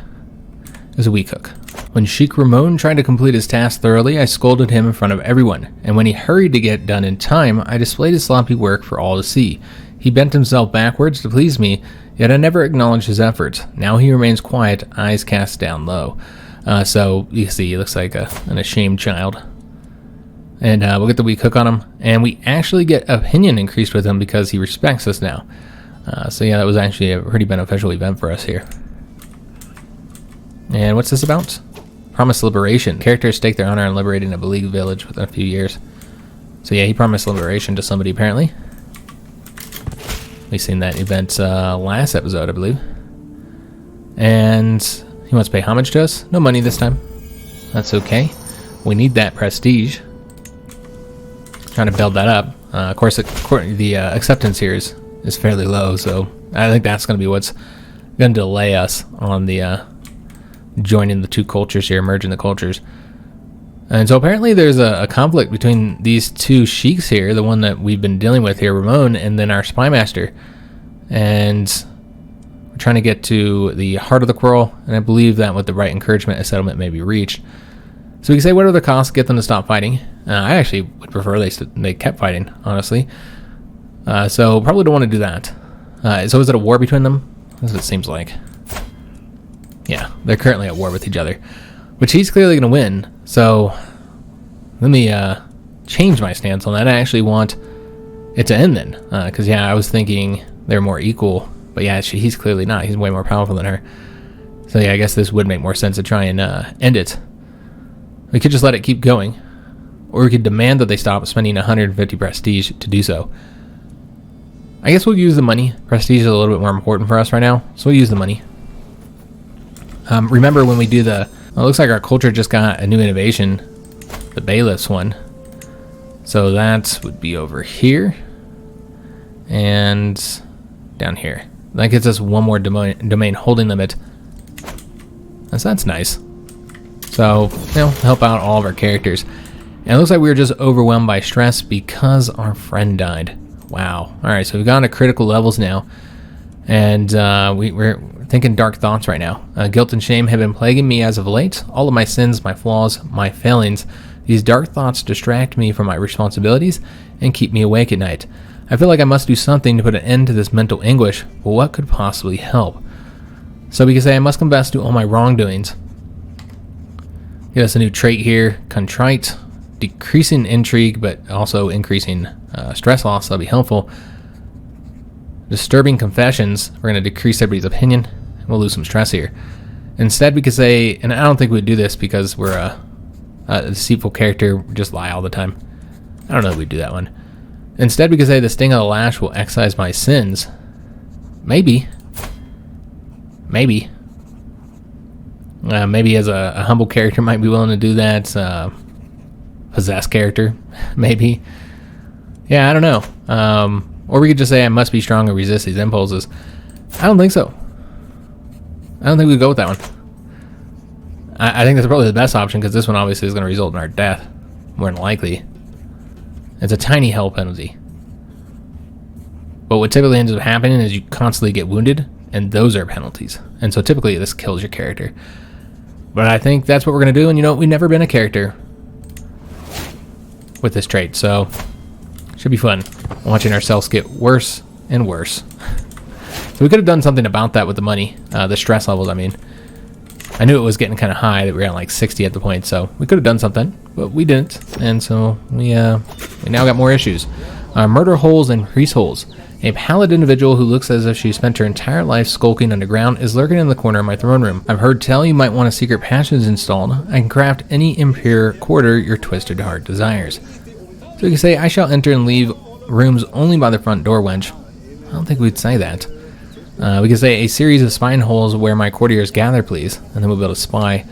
It was a weak hook. When Sheik Ramon tried to complete his task thoroughly, I scolded him in front of everyone, and when he hurried to get done in time, I displayed his sloppy work for all to see. He bent himself backwards to please me, yet I never acknowledged his efforts. Now he remains quiet, eyes cast down low. So you can see he looks like an ashamed child. And we'll get the weak hook on him, and we actually get opinion increased with him because he respects us now. So yeah, that was actually a pretty beneficial event for us here. And what's this about? Promised liberation. Characters stake their honor on liberating a beleaguered village within a few years. So yeah, he promised liberation to somebody apparently. We've seen that event last episode, I believe. And he wants to pay homage to us. No money this time. That's okay. We need that prestige. Trying to build that up. Of course, the acceptance here is fairly low, so I think that's going to be what's going to delay us on the joining the 2 cultures here, merging the cultures. And so apparently there's a conflict between these 2 sheiks here, the one that we've been dealing with here, Ramon, and then our spy master. And we're trying to get to the heart of the quarrel, and I believe that with the right encouragement, a settlement may be reached. So we can say what are the costs to get them to stop fighting. I actually would prefer they kept fighting, honestly. So probably don't want to do that. So is it a war between them? That's what it seems like. Yeah, they're currently at war with each other, which he's clearly going to win. So let me change my stance on that. I actually want it to end then, because yeah, I was thinking they're more equal, but yeah, he's clearly not. He's way more powerful than her. So yeah, I guess this would make more sense to try and end it. We could just let it keep going, or we could demand that they stop spending 150 prestige to do so. I guess we'll use the money. Prestige is a little bit more important for us right now, so we'll use the money. Remember when we do it looks like our culture just got a new innovation, the bailiffs one. So that would be over here and down here. That gets us one more domain holding limit. So that's nice. So, you know, help out all of our characters. And it looks like we were just overwhelmed by stress because our friend died. Wow. Alright, so we've gone to critical levels now. And we're thinking dark thoughts right now. Guilt and shame have been plaguing me as of late. All of my sins, my flaws, my failings. These dark thoughts distract me from my responsibilities and keep me awake at night. I feel like I must do something to put an end to this mental anguish, but what could possibly help? So we can say I must confess to all my wrongdoings. Give us a new trait here, contrite, decreasing intrigue, but also increasing stress loss. That'll be helpful. Disturbing confessions. We're going to decrease everybody's opinion. We'll lose some stress here. Instead, we could say, and I don't think we'd do this because we're a deceitful character, just lie all the time. I don't know if we'd do that one. Instead, we could say the sting of the lash will excise my sins. Maybe. Maybe as a humble character might be willing to do that. Possessed character, maybe. Yeah, I don't know. Or we could just say I must be strong and resist these impulses. I don't think so. I don't think we'd go with that one. I think that's probably the best option because this one obviously is going to result in our death, more than likely. It's a tiny hell penalty. But what typically ends up happening is you constantly get wounded, and those are penalties. And so typically this kills your character. But I think that's what we're going to do, and you know, we've never been a character with this trait, so should be fun watching ourselves get worse and worse. So we could have done something about that with the money, the stress levels, I mean. I knew it was getting kind of high, that we were at like 60 at the point, so we could have done something, but we didn't, and so we now got more issues. Murder holes and increase holes. A pallid individual who looks as if she spent her entire life skulking underground is lurking in the corner of my throne room. I've heard tell you might want a secret passage installed. I can craft any impure quarter your twisted heart desires. So you can say, I shall enter and leave rooms only by the front door, wench. I don't think we'd say that. We can say a series of spine holes where my courtiers gather, please. And then we'll be able to spy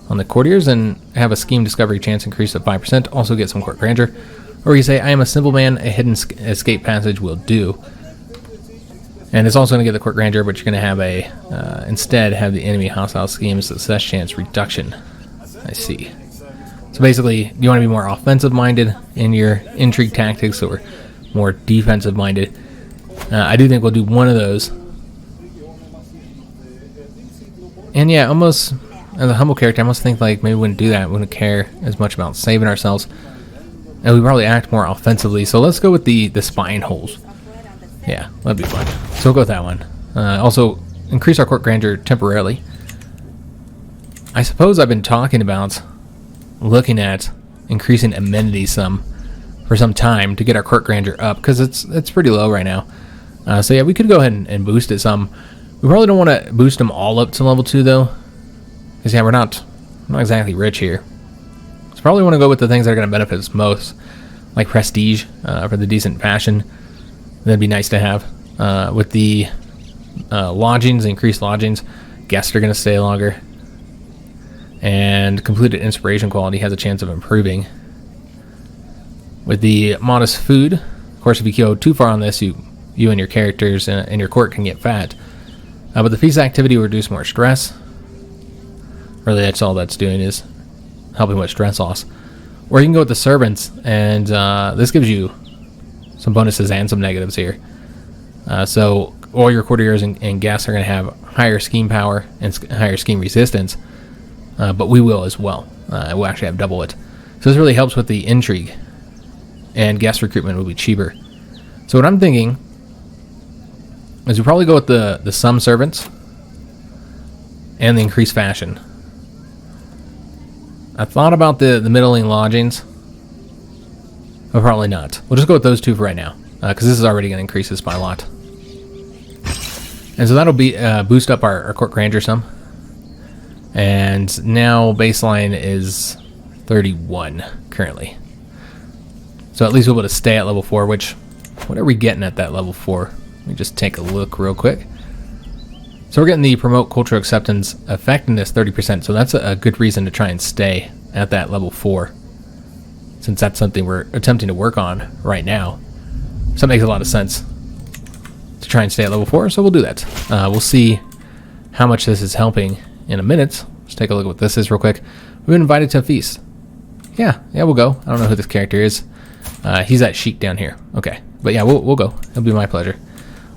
on the courtiers and have a scheme discovery chance increased to 5%. Also get some court grandeur. Or you can say, I am a simple man, a hidden escape passage will do. And it's also going to get the court grandeur, but you're going to have instead have the enemy hostile schemes success chance reduction. I see. So basically, you want to be more offensive minded in your intrigue tactics or more defensive minded. I do think we'll do one of those. And yeah, almost as a humble character, I almost think like maybe we wouldn't do that. We wouldn't care as much about saving ourselves. And we probably act more offensively. So let's go with the spine holes. Yeah, that'd be fun. So we'll go with that one. Also, increase our court grandeur temporarily. I suppose I've been talking about looking at increasing amenities for some time to get our court grandeur up because it's pretty low right now. So yeah, we could go ahead and boost it some. We probably don't want to boost them all up to level 2 though, because yeah, we're not exactly rich here. So probably want to go with the things that are going to benefit us most, like prestige for the decent fashion. That'd be nice to have. With the lodgings, increased lodgings, guests are going to stay longer. And completed inspiration quality has a chance of improving. With the modest food, of course, if you go too far on this, you and your characters and your court can get fat. But the feast activity will reduce more stress. Really, that's all that's doing is helping with stress loss. Or you can go with the servants, and this gives you some bonuses and some negatives here. So all your courtiers and guests are going to have higher scheme power and higher scheme resistance, but we will as well. We'll actually have double it. So this really helps with the intrigue, and guest recruitment will be cheaper. So what I'm thinking is we probably go with the some servants and the increased fashion. I thought about the middling lodgings, but probably not. We'll just go with those two for right now, because this is already going to increase this by a lot. And so that'll be boost up our court grandeur some. And now baseline is 31 currently. So at least we'll be able to stay at level 4, which, what are we getting at that level 4? Let me just take a look real quick. So we're getting the promote cultural acceptance effectiveness 30%, so that's a good reason to try and stay at that level 4, since that's something we're attempting to work on right now. So it makes a lot of sense to try and stay at level 4, so we'll do that. We'll see how much this is helping in a minute. Let's take a look at what this is real quick. We've been invited to a feast. Yeah, we'll go. I don't know who this character is. He's that sheik down here. Okay, but yeah, we'll go. It'll be my pleasure.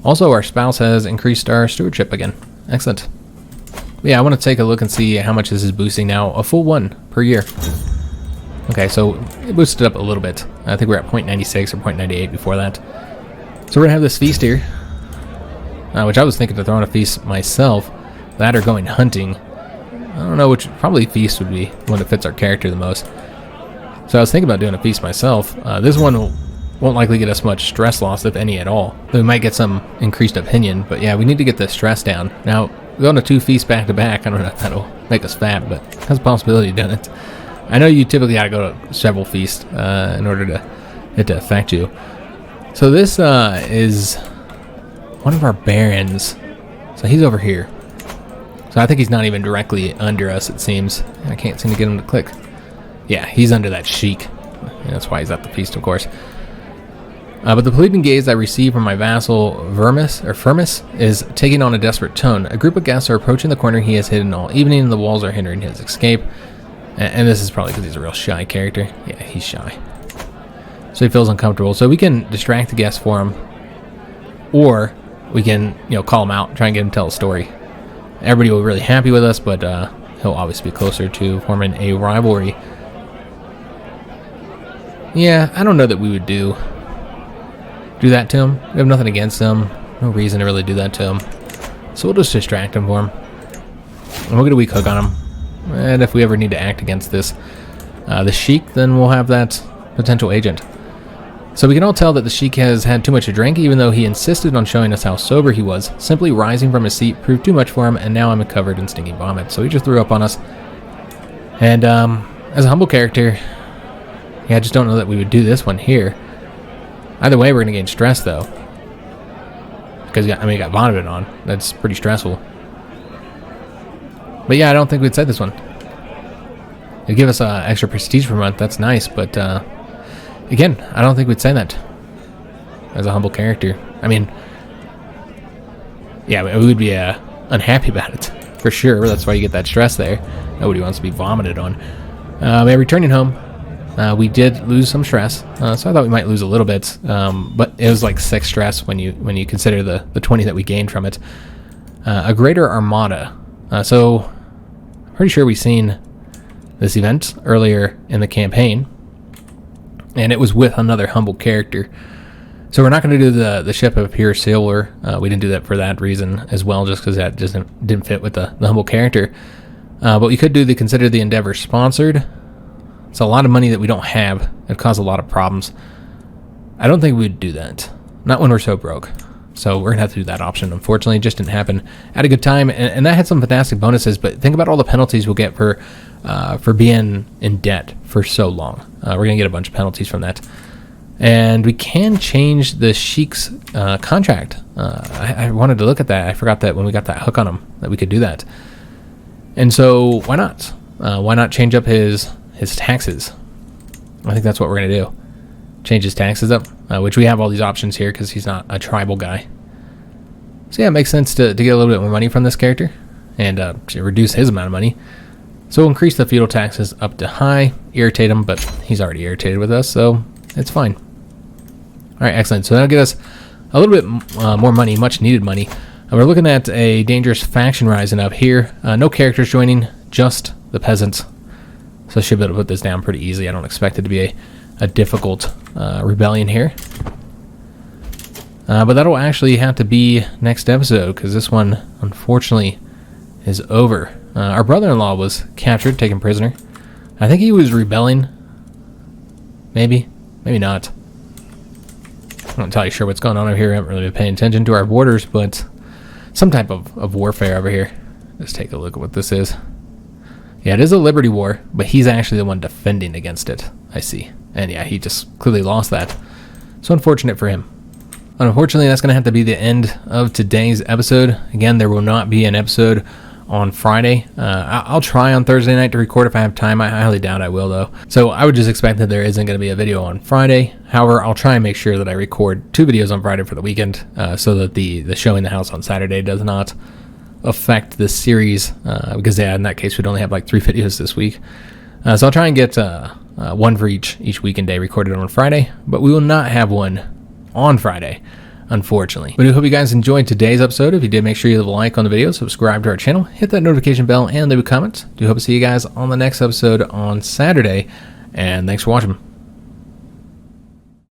Also, our spouse has increased our stewardship again. Excellent. But yeah, I want to take a look and see how much this is boosting now. A full 1 per year. Okay, so it boosted up a little bit. I think we're at 0.96 or 0.98 before that. So we're going to have this feast here, which I was thinking to throw on a feast myself. That or going hunting. I don't know which, probably feast would be one that fits our character the most. So I was thinking about doing a feast myself. This one won't likely get us much stress loss, if any at all. We might get some increased opinion, but yeah, we need to get the stress down. Now, going to 2 feasts back to back, I don't know if that'll make us fat, but has a possibility of doing it. I know you typically gotta go to several feasts in order to it to affect you. So this is one of our barons. So he's over here. So I think he's not even directly under us, it seems. I can't seem to get him to click. Yeah, he's under that sheik. That's why he's at the feast, of course. But the pleading gaze I receive from my vassal Firmus is taking on a desperate tone. A group of guests are approaching the corner he has hidden all evening, and the walls are hindering his escape. And this is probably because he's a real shy character. Yeah, he's shy. So he feels uncomfortable. So we can distract the guests for him, or we can, call him out, try and get him to tell a story. Everybody will be really happy with us, but he'll obviously be closer to forming a rivalry. Yeah, I don't know that we would do that to him. We have nothing against him. No reason to really do that to him. So we'll just distract him for him. And we'll get a weak hook on him. And if we ever need to act against the sheik, then we'll have that potential agent. So we can all tell that the sheik has had too much to drink, even though he insisted on showing us how sober he was. Simply rising from his seat proved too much for him, and now I'm covered in stinking vomit. So he just threw up on us. And as a humble character, yeah, I just don't know that we would do this one here. Either way, we're going to gain stress, though. Because, he got vomited on. That's pretty stressful. But yeah, I don't think we'd say this one. It'd give us extra prestige per month. That's nice, but again, I don't think we'd say that as a humble character. Yeah, we would be unhappy about it, for sure. That's why you get that stress there. Nobody wants to be vomited on. Returning home, we did lose some stress, so I thought we might lose a little bit, but it was like 6 stress when you consider the 20 that we gained from it. A greater armada. So I'm pretty sure we've seen this event earlier in the campaign, and it was with another humble character. So we're not going to do the ship of pure silver. We didn't do that for that reason as well, just because that just didn't fit with the humble character. But we could do the consider the endeavor sponsored. It's a lot of money that we don't have. It caused a lot of problems. I don't think we'd do that. Not when we're so broke. So we're going to have to do that option. Unfortunately, it just didn't happen at a good time. And that had some fantastic bonuses, but think about all the penalties we'll get for being in debt for so long. We're going to get a bunch of penalties from that. And we can change the sheik's contract. I wanted to look at that. I forgot that when we got that hook on him, that we could do that. And so why not? Why not change up his taxes? I think that's what we're going to do. Change his taxes up, which we have all these options here because he's not a tribal guy. So yeah, it makes sense to get a little bit more money from this character and to reduce his amount of money. So we'll increase the feudal taxes up to high, irritate him, but he's already irritated with us, so it's fine. All right, excellent. So that'll get us a little bit more money, much needed money. We're looking at a dangerous faction rising up here. No characters joining, just the peasants. So I should be able to put this down pretty easy. I don't expect it to be a difficult rebellion here. But that'll actually have to be next episode, because this one, unfortunately, is over. Our brother-in-law was captured, taken prisoner. I think he was rebelling. Maybe. Maybe not. I'm not entirely sure what's going on over here. I haven't really been paying attention to our borders, but some type of warfare over here. Let's take a look at what this is. Yeah, it is a liberty war, but he's actually the one defending against it, I see. And yeah, he just clearly lost that. So unfortunate for him. Unfortunately, that's going to have to be the end of today's episode. Again, there will not be an episode on Friday. I'll try on Thursday night to record if I have time. I highly doubt I will, though. So I would just expect that there isn't going to be a video on Friday. However, I'll try and make sure that I record 2 videos on Friday for the weekend, so that the showing the house on Saturday does not affect this series, because yeah, in that case we'd only have like 3 videos this week. So I'll try and get one for each weekend day recorded on Friday, but we will not have one on Friday, unfortunately. But I hope you guys enjoyed today's episode. If you did, make sure you leave a like on the video, subscribe to our channel, hit that notification bell, and leave a comment. Do hope to see you guys on the next episode on Saturday and thanks for watching.